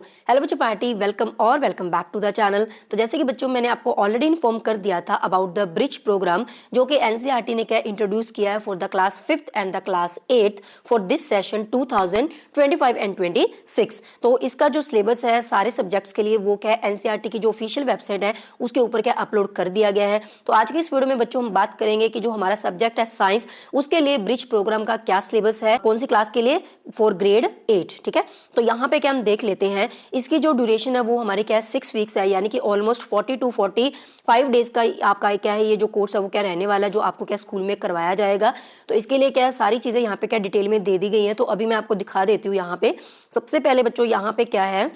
Hello बच्चों party welcome और welcome back to the channel. तो जैसे कि बच्चों मैंने आपको ऑलरेडी इन्फॉर्म कर दिया था अबाउट द ब्रिज प्रोग्राम जो कि एनसीईआरटी ने क्या इंट्रोड्यूस किया है for the class 5th and the class 8th for this session 2025 and 26। तो इसका जो सिलेबस है सारे सब्जेक्ट्स के लिए वो क्या है एनसीईआरटी की जो ऑफिशियल वेबसाइट है उसके ऊपर क्या अपलोड कर दिया गया है। तो आज की इस वीडियो में बच्चों हम बात करेंगे कि जो हमारा सब्जेक्ट है साइंस उसके लिए ब्रिज प्रोग्राम का क्या सिलेबस है, कौन सी क्लास के लिए, फॉर ग्रेड 8। ठीक है, तो यहाँ पे क्या हम देख लेते हैं इसकी जो ड्यूरेशन है वो हमारे क्या है 6 वीक्स है, यानी कि ऑलमोस्ट 40 टू 45 डेज का आपका क्या है ये जो कोर्स है वो क्या रहने वाला है, जो आपको क्या स्कूल में करवाया जाएगा। तो इसके लिए क्या है सारी चीजें यहाँ पे क्या डिटेल में दे दी गई हैं। तो अभी मैं आपको दिखा देती हूँ। यहाँ पे सबसे पहले बच्चों यहाँ पे क्या है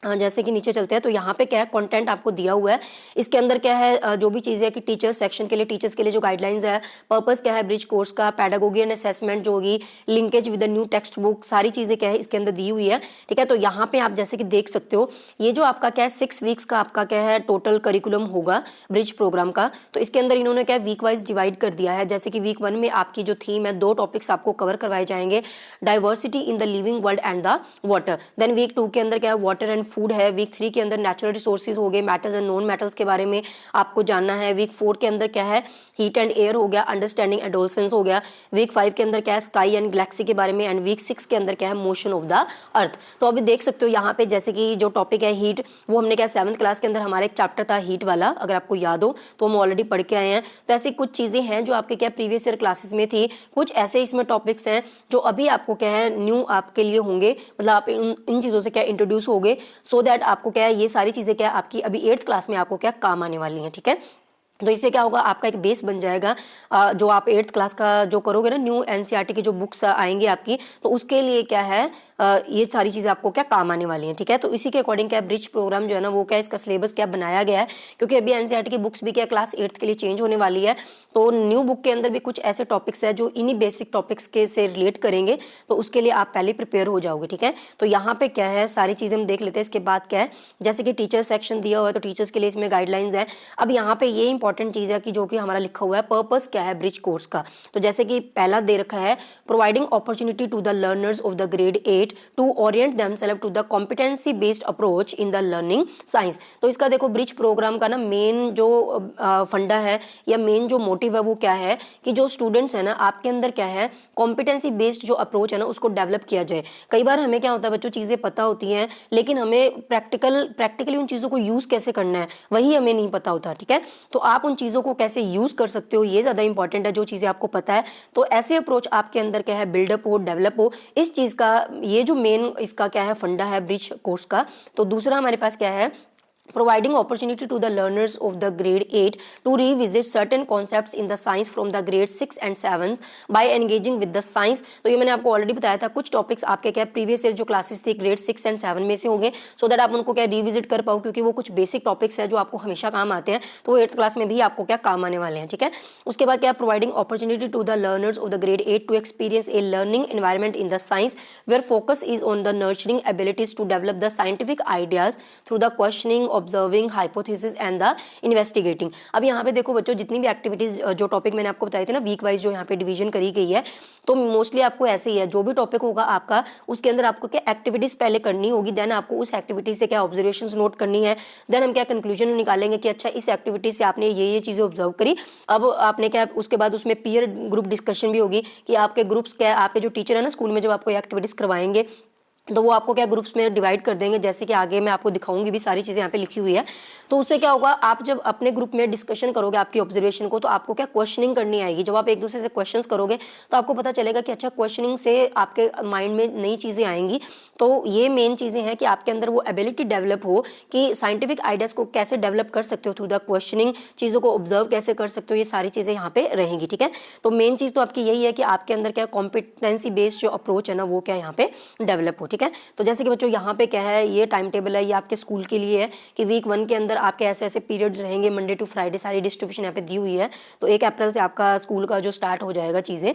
जैसे कि नीचे चलते हैं तो यहाँ पे क्या है कंटेंट आपको दिया हुआ है। इसके अंदर क्या है जो भी चीज़ें है कि टीचर्स सेक्शन के लिए टीचर्स के लिए जो गाइडलाइंस है, पर्पस क्या है ब्रिज कोर्स का, पैडागोगी एंड असेसमेंट जो होगी, linkage with the new text book, सारी चीज़ें क्या है इसके अंदर दी हुई है। ठीक है, तो यहाँ पे आप जैसे कि देख सकते हो ये जो आपका क्या है 6 वीक्स का आपका क्या है टोटल करिकुलम होगा ब्रिज प्रोग्राम का। तो इसके अंदर इन्होंने क्या वीक वाइज डिवाइड कर दिया है। जैसे कि वीक 1 में आपकी जो थीम है 2 टॉपिक्स आपको कवर करवाए जाएंगे, diversity in the living world and the water. Then week 2 के अंदर क्या है वाटर एंड फूड है। वीक 3 के अंदर नेचुरल रिसोर्सेज हो गए, मेटल्स एंड नॉन मेटल्स के बारे में आपको जानना है। वीक 4 के अंदर क्या है हीट एंड एयर हो गया, अंडरस्टैंडिंग एडोलसेंस हो गया। वीक 5 के अंदर क्या है स्काई एंड गैलेक्सी के बारे में, एंड वीक 6 के अंदर क्या है मोशन ऑफ द अर्थ। तो अभी देख सकते हो यहाँ पे जैसे कि जो टॉपिक है हीट, वो हमने क्या 7th क्लास के अंदर हमारा एक चैप्टर था हीट वाला, अगर आपको याद हो तो हम ऑलरेडी पढ़ के आए हैं। तो ऐसी कुछ चीजें हैं जो आपके क्या प्रीवियस ईयर क्लासेस में थी, कुछ ऐसे इसमें टॉपिक्स हैं जो अभी आपको क्या है न्यू आपके लिए होंगे, मतलब आप इन चीजों से क्या इंट्रोड्यूस हो गए, सो दैट आपको क्या है ये सारी चीजें क्या आपकी अभी 8th क्लास में आपको क्या काम आने वाली हैं। ठीक है, तो इससे क्या होगा आपका एक बेस बन जाएगा। जो आप 8th क्लास का जो करोगे ना, न्यू एनसीईआरटी की जो बुक्स आएंगी आपकी, तो उसके लिए क्या है ये सारी चीज़ें आपको क्या काम आने वाली हैं। ठीक है, तो इसी के अकॉर्डिंग क्या ब्रिज प्रोग्राम जो है ना वो क्या इसका सिलेबस क्या बनाया गया है, क्योंकि अभी एनसीईआरटी की बुक्स भी क्या क्लास 8th के लिए चेंज होने वाली है। तो न्यू बुक के अंदर भी कुछ ऐसे टॉपिक्स है जो इन्हीं बेसिक टॉपिक्स के से रिलेट करेंगे, तो उसके लिए आप पहले प्रिपेयर हो जाओगे। ठीक है, तो यहाँ पे क्या है सारी चीज़ें हम देख लेते हैं। इसके बाद क्या है जैसे कि टीचर सेक्शन दिया हुआ है, तो टीचर्स के लिए इसमें गाइडलाइंस है। अब यहाँ पे ये इंपॉर्टेंट चीज़ है कि जो कि हमारा लिखा हुआ है पर्पस क्या है ब्रिज कोर्स का। तो जैसे कि पहला दे रखा है providing opportunity to the learners of the grade 8 to orient themselves to the competency based approach in the learning science. तो इसका देखो ब्रिज प्रोग्राम का ना मेन जो फंडा है या मेन जो मोटिव है वो क्या है कि जो स्टूडेंट्स है ना आपके अंदर क्या है कॉम्पिटेंसी बेस्ड जो अप्रोच है ना उसको डेवलप किया जाए। कई बार हमें क्या होता है बच्चों चीज़ें पता होती हैं लेकिन हमें प्रैक्टिकली उन चीज़ों को यूज़ कैसे करना है वही हमें नहीं पता होता। ठीक है, तो आप उन चीज़ों को कैसे यूज़ कर सकते हो ये ज़्यादा इंपॉर्टेंट है, जो चीज़ें आपको पता है। तो ऐसे अप्रोच आपके अंदर क्या है बिल्डअप हो, डेवलप हो, इस चीज़ का ये जो मेन इसका क्या है फंडा है ब्रिज कोर्स का। तो दूसरा हमारे पास क्या है providing opportunity to the learners of the grade 8 to revisit certain concepts in the science from the grade 6 and 7 by engaging with the science। तो ये मैंने आपको ऑलरेडी बताया था कुछ टॉपिक्स आपके क्या प्रीवियस ईयर जो क्लासेस थी ग्रेड 6 एंड 7 में से होंगे, सो दैट आप उनको क्या रिविजिट कर पाओ, क्योंकि वो कुछ बेसिक टॉपिक्स है जो आपको हमेशा काम आते हैं, तो 8th क्लास में भी आपको क्या काम आने वाले हैं। ठीक है, उसके बाद क्या providing opportunity to the learners of the grade 8 to experience a learning environment in the science where focus is on the nurturing abilities to develop the scientific ideas through the questioning, observing, hypothesis and the investigating. अब यहाँ पे देखो बच्चों जितनी भी activities जो topic मैंने आपको बताए थे ना वीक वाइज जो यहाँ पे डिवीजन करी गई है, तो मोस्टली आपको ऐसे ही है जो भी टॉपिक होगा आपका उसके अंदर आपको क्या एक्टिविटीज पहले करनी होगी, देन आपको उस एक्टिविटी से क्या ऑब्जर्वेशंस नोट करनी है, देन हम क्या कंक्लूजन निकालेंगे कि अच्छा इस एक्टिविटी से आपने ये चीजें ऑब्जर्व करी। अब आपने क्या उसके बाद उसमें पीयर ग्रुप डिस्कशन भी होगी कि आपके ग्रुप्स क्या आपके जो टीचर है ना स्कूल में जब आपको एक्टिविटीज करवाएंगे तो वो आपको क्या ग्रुप्स में डिवाइड कर देंगे, जैसे कि आगे मैं आपको दिखाऊंगी भी, सारी चीज़ें यहाँ पे लिखी हुई है। तो उससे क्या होगा आप जब अपने ग्रुप में डिस्कशन करोगे आपकी ऑब्जर्वेशन को, तो आपको क्या क्वेश्चनिंग करनी आएगी। जब आप एक दूसरे से क्वेश्चंस करोगे तो आपको पता चलेगा कि अच्छा क्वेश्चनिंग से आपके माइंड में नई चीज़ें आएंगी। तो ये मेन चीज़ें हैं कि आपके अंदर वो एबिलिटी डेवलप हो कि साइंटिफिक आइडियाज़ को कैसे डेवलप कर सकते हो थ्रू द क्वेश्चनिंग, चीज़ों को ऑब्जर्व कैसे कर सकते हो, ये सारी चीज़ें यहाँ पे रहेंगी। ठीक है, तो मेन चीज़ तो आपकी यही है कि आपके अंदर क्या कॉम्पिटेंसी बेस्ड जो अप्रोच है ना वो क्या यहाँ पे डेवलप हो। ठीक है, तो जैसे कि बच्चों यहाँ पे क्या है ये टाइम टेबल है, ये आपके स्कूल के लिए है कि वीक 1 के अंदर आपके ऐसे ऐसे पीरियड्स रहेंगे, मंडे टू फ्राइडे, सारी डिस्ट्रीब्यूशन यहाँ पे दी हुई है। तो 1 अप्रैल से आपका स्कूल का जो स्टार्ट हो जाएगा चीज़ें,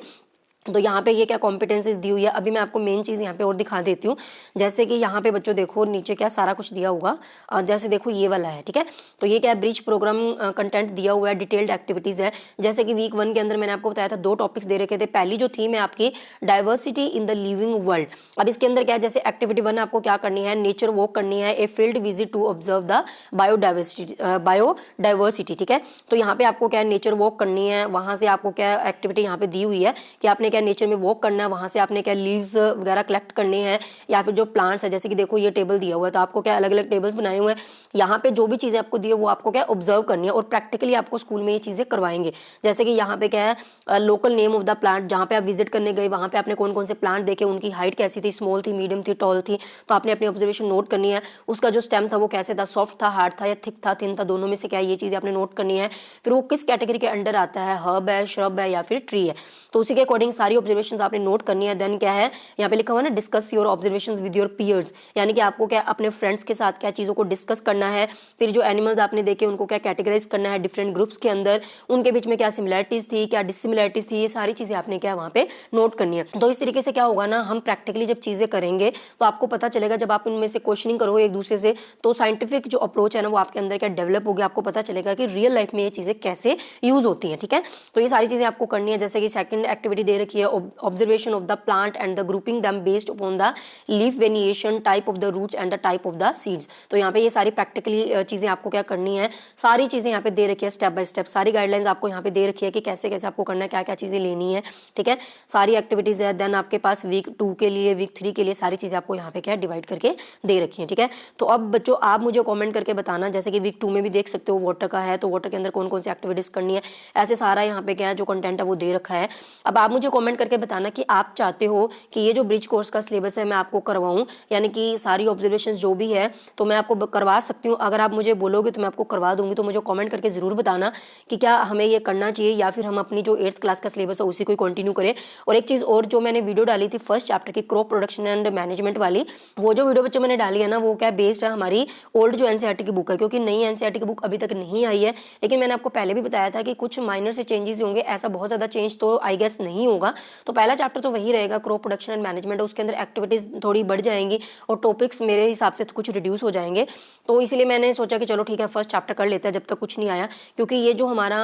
तो यहाँ पे ये क्या कॉम्पिटेंसीज दी हुई है, अभी मैं आपको मेन चीज़ यहाँ पे और दिखा देती हूँ। जैसे कि यहाँ पे बच्चों देखो नीचे क्या सारा कुछ दिया होगा, जैसे देखो ये वाला है, ठीक है। तो ये क्या है, ब्रिज प्रोग्राम कंटेंट दिया हुआ है, डिटेल्ड एक्टिविटीज़ है। जैसे कि वीक 1 के अंदर मैंने आपको बताया था 2 टॉपिक्स दे रखे थे। पहली जो थीम है आपकी diversity in the living world. अब इसके अंदर क्या है, जैसे एक्टिविटी 1 आपको क्या करनी है, नेचर वॉक करनी है, a field visit to observe the biodiversity, ठीक है। तो यहाँ पे आपको क्या है, नेचर वॉक करनी है, वहाँ से आपको क्या एक्टिविटी यहाँ पे दी हुई है कि आपने क्या नेचर में वॉक करना है, वहाँ से आपने क्या लीव्स वगैरह कलेक्ट करने हैं, या फिर जो प्लांट्स है, जैसे कि देखो ये टेबल दिया हुआ है, तो आपको क्या अलग अलग टेबल्स बनाए हुए हैं, यहाँ पे जो भी चीज़ें आपको दी है वो आपको क्या ऑब्जर्व करनी है, और प्रैक्टिकली आपको स्कूल में ये चीज़ें करवाएंगे। जैसे कि यहाँ पे क्या है, local name of the plant, जहाँ पे आप विजिट करने गए वहाँ पे आपने कौन कौन से प्लांट देखे, उनकी हाइट कैसी थी, स्मॉल थी, मीडियम थी, टॉल थी, तो आपने अपनी ऑब्जर्वेशन नोट करनी है। उसका जो स्टेम था वो कैसे था, सॉफ्ट था, हार्ड था, या थिक था, थिन था, दोनों में से क्या, ये चीज़ें आपने नोट करनी है। फिर वो किस कैटेगरी के अंडर आता है, हर्ब है, श्रब है, या फिर ट्री है, तो उसी के अकॉर्डिंग सारी ऑब्जर्वेशंस आपने नोट करनी है। देन क्या है, यहाँ पे लिखा हुआ है ना, discuss your observations with your peers, यानी कि आपको क्या अपने फ्रेंड्स के साथ क्या चीज़ों को डिस्कस करना है। फिर जो एनिमल्स आपने देखे उनको क्या कैटेगराइज करना है डिफरेंट ग्रुप्स के अंदर, उनके बीच में क्या सिमिलैरिटीज थी, क्या डिससिमिलैरिटीज थी, ये सारी चीज़ें आपने क्या वहाँ पे नोट करनी है। तो इस तरीके से क्या होगा ना, हम प्रैक्टिकली जब चीज़ें करेंगे तो आपको पता चलेगा, जब आप उनमें से क्वेश्चनिंग करोगे एक दूसरे से, तो साइंटिफिक जो अप्रोच है ना वो आपके अंदर क्या डेवलप होगी, आपको पता चलेगा कि रियल लाइफ में ये चीज़ें कैसे यूज होती हैं, ठीक है। तो ये सारी चीज़ें आपको करनी है। जैसे कि सेकंड एक्टिविटी दे रखी है, observation of the plant and the grouping them based upon the leaf variation, type of the roots and the type of the seeds. तो यहाँ पे ये सारी प्रैक्टिकली चीज़ें आपको क्या करनी है, सारी चीज़ें यहाँ पे दे रखी है स्टेप बाय स्टेप, सारी गाइडलाइंस आपको यहाँ पे दे रखी है कि कैसे कैसे आपको करना है, क्या क्या चीज़ें लेनी है, ठीक है। सारी एक्टिविटीज़ है। देन आपके पास वीक 2 के लिए, वीक 3 के लिए सारी चीज़ें आपको यहाँ पे क्या डिवाइड करके दे रखी है, ठीक है। तो अब बच्चों आप मुझे कमेंट करके बताना, जैसे कि वीक 2 में भी देख सकते हो वाटर का है, तो वाटर के अंदर कौन कौन सी एक्टिविटीज़ करनी है, ऐसे सारा यहाँ पे क्या है जो कंटेंट है वो दे रखा है। अब आप मुझे कमेंट करके बताना कि आप चाहते हो कि ये जो ब्रिज कोर्स का सिलेबस है मैं आपको करवाऊँ, यानी कि सारी ऑब्जर्वेशन जो भी है तो मैं आपको करवा सकती हूँ। अगर आप मुझे बोलोगे तो मैं आपको करवा दूंगी, तो मुझे कमेंट करके ज़रूर बताना कि क्या हमें ये करना चाहिए या फिर हम अपनी जो 8th क्लास का सिलेबस है उसी को कंटिन्यू करें। और एक चीज़ और, जो मैंने वीडियो डाली थी फर्स्ट चैप्टर की क्रॉप प्रोडक्शन एंड मैनेजमेंट वाली, वो जो वीडियो बच्चों मैंने डाली है ना, वो क्या बेस्ड है हमारी ओल्ड जो एनसीईआरटी की बुक है, क्योंकि नई एनसीईआरटी की बुक अभी तक नहीं आई है। लेकिन मैंने आपको पहले भी बताया था कि कुछ माइनर से चेंजेस होंगे, ऐसा बहुत ज़्यादा चेंज तो आई गेस नहीं होगा। तो पहला चैप्टर तो वही रहेगा, क्रॉप प्रोडक्शन एंड मैनेजमेंट, उसके अंदर एक्टिविटीज़ थोड़ी बढ़ जाएंगी और टॉपिक्स मेरे हिसाब से कुछ रिड्यूस हो जाएंगे। तो इसलिए मैंने सोचा कि चलो ठीक है फर्स्ट चैप्टर कर लेते हैं जब तक कुछ नहीं आया, क्योंकि ये जो हमारा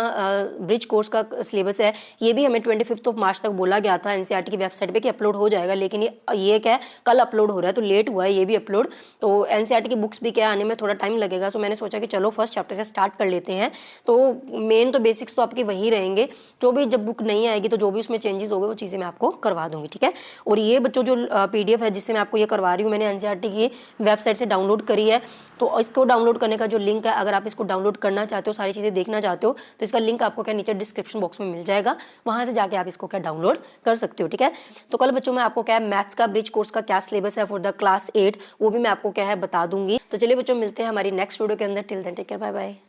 ब्रिज कोर्स का सिलेबस है ये भी हमें 25 मार्च तक बोला गया था एनसीईआरटी की वेबसाइट पे कि अपलोड हो जाएगा, लेकिन ये क्या है कल अपलोड हो रहा है, तो लेट हुआ है ये भी अपलोड। तो एनसीईआरटी की बुक्स भी क्या आने में थोड़ा टाइम लगेगा, सो मैंने सोचा कि चलो फर्स्ट चैप्टर से स्टार्ट कर लेते हैं। तो मेन तो बेसिक्स तो आपके वही रहेंगे, जो भी जब बुक नहीं आएगी तो जो भी उसमें चेंजेस होंगे वो चीज़ें मैं आपको करवा दूंगी, ठीक है। और ये बच्चों जो पीडीएफ है जिससे मैं आपको ये करवा रही हूँ, मैंने एनसीईआरटी की वेबसाइट से डाउनलोड करी है। तो इसको डाउनलोड करने का जो लिंक है, अगर आप इसको डाउनलोड करना चाहते हो, सारी चीज़ें देखना चाहते हो, तो इसका लिंक आपको क्या नीचे डिस्क्रिप्शन बॉक्स में मिल जाएगा, वहाँ से जाके आप इसको क्या डाउनलोड कर सकते हो, ठीक है। तो कल बच्चों मैं आपको क्या है मैथ्स का ब्रिज कोर्स का क्या सिलेबस है फॉर द क्लास 8 वो भी मैं आपको क्या है बता दूंगी। तो चलिए बच्चों मिलते हैं हमारी नेक्स्ट वीडियो के अंदर। Till then take care, bye bye.